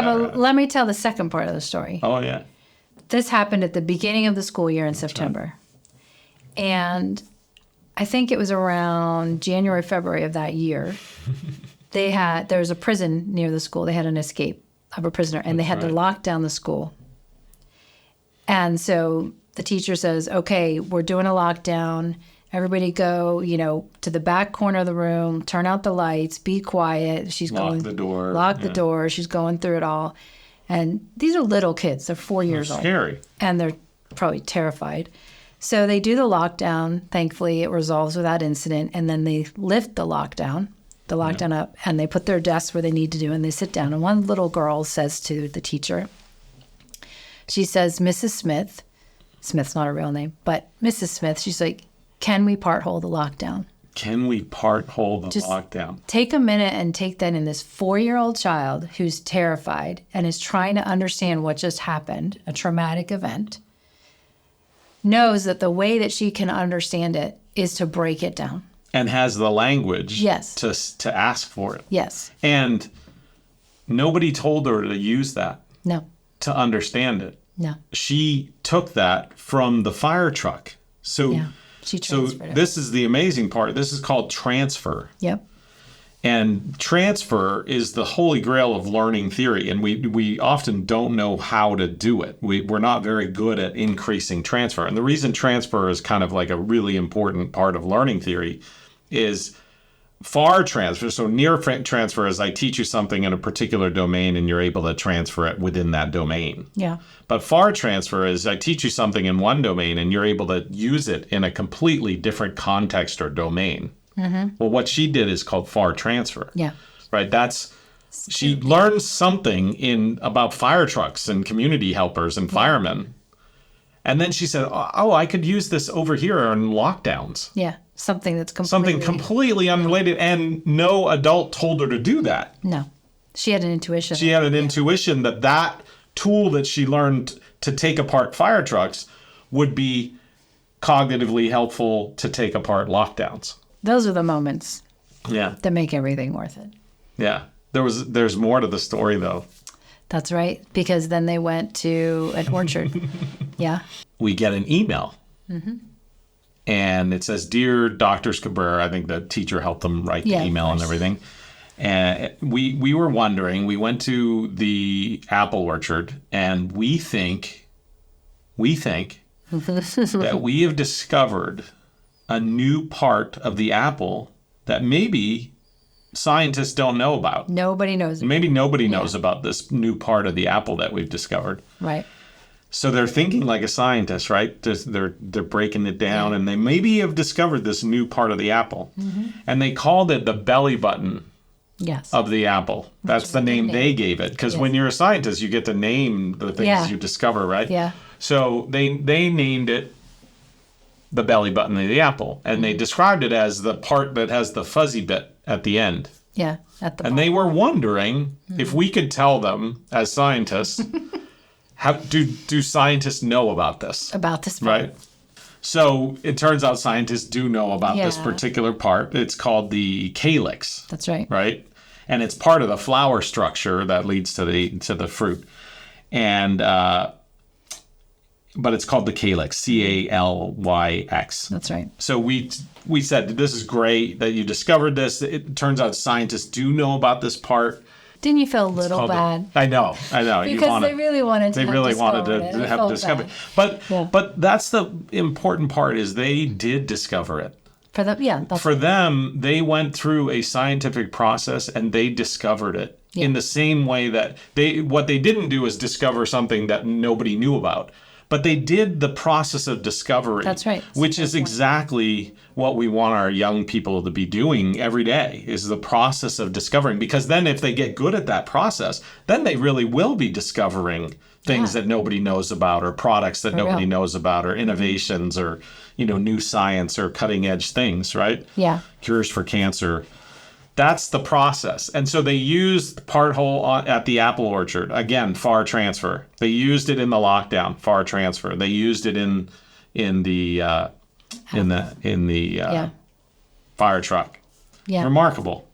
But let me tell the second part of the story. Oh, yeah. This happened at the beginning of the school year in September. Right. And I think it was around January, February of that year. There was a prison near the school. They had an escape of a prisoner, and they had to lock down the school. And so the teacher says, okay, we're doing a lockdown. Everybody go, to the back corner of the room, turn out the lights, be quiet. Lock the door. Lock the door. She's going through it all. And these are little kids. They're 4 years old. Scary. And they're probably terrified. So they do the lockdown. Thankfully, it resolves without incident. And then they lift the lockdown up, and they put their desks where they need to do, and they sit down. And one little girl says to the teacher, she says, Mrs. Smith, Smith's not a real name, but Mrs. Smith, she's like, can we part-hold the lockdown? Can we part-hold the lockdown? Take a minute and take that in. This 4-year-old child who's terrified and is trying to understand what just happened, a traumatic event, knows that the way that she can understand it is to break it down. And has the language yes. to ask for it. Yes. And nobody told her to use that. No. To understand it. No. She took that from the fire truck. So, she transferred it. This is the amazing part. This is called transfer. Yep. And transfer is the holy grail of learning theory. And we often don't know how to do it. We're not very good at increasing transfer. And the reason transfer is kind of like a really important part of learning theory is far transfer. So near transfer is I teach you something in a particular domain and you're able to transfer it within that domain. Yeah. But far transfer is I teach you something in one domain and you're able to use it in a completely different context or domain. Mm-hmm. Well, what she did is called far transfer. Yeah. Right. She learned something about fire trucks and community helpers and firemen. And then she said, oh, I could use this over here on lockdowns. Yeah. Something completely unrelated, and no adult told her to do that. No. She had an intuition. She had an intuition that tool that she learned to take apart fire trucks would be cognitively helpful to take apart lockdowns. Those are the moments that make everything worth it. Yeah. There's more to the story, though. That's right, because then they went to an orchard. Yeah. We get an email. Mm-hmm. And it says, Dear Drs. Cabrera, I think the teacher helped them write the email and everything. And we were wondering, we went to the apple orchard, and we think that we have discovered a new part of the apple that maybe scientists don't know about. Nobody knows. Maybe nobody knows about this new part of the apple that we've discovered. Right. So they're thinking like a scientist, right? They're breaking it down, and they maybe have discovered this new part of the apple. Mm-hmm. And they called it the belly button of the apple. That's the name they gave it. Because when you're a scientist, you get to name the things you discover, right? Yeah. So they named it the belly button of the apple. And they described it as the part that has the fuzzy bit at the end. Yeah, at the bottom. And they were wondering if we could tell them as scientists... How do scientists know about this? About this part. Right. So it turns out scientists do know about this particular part. It's called the calyx. That's right. Right. And it's part of the flower structure that leads to the fruit. And but it's called the calyx, Calyx. That's right. So we said, this is great that you discovered this. It turns out scientists do know about this part. Didn't you feel a little bad? I know. Because they really wanted to have discovered it. But that's the important part is they did discover it. For them, For them, they went through a scientific process and they discovered it in the same way that what they didn't do is discover something that nobody knew about. But they did the process of discovery. That's right. Which is exactly what we want our young people to be doing every day, is the process of discovering. Because then if they get good at that process, then they really will be discovering things that nobody knows about, or products that nobody knows about, or innovations, or new science, or cutting edge things, right? Yeah. Cures for cancer. That's the process. And so they used part whole at the apple orchard. Again, far transfer. They used it in the lockdown, far transfer. They used it in the fire truck. Yeah. Remarkable.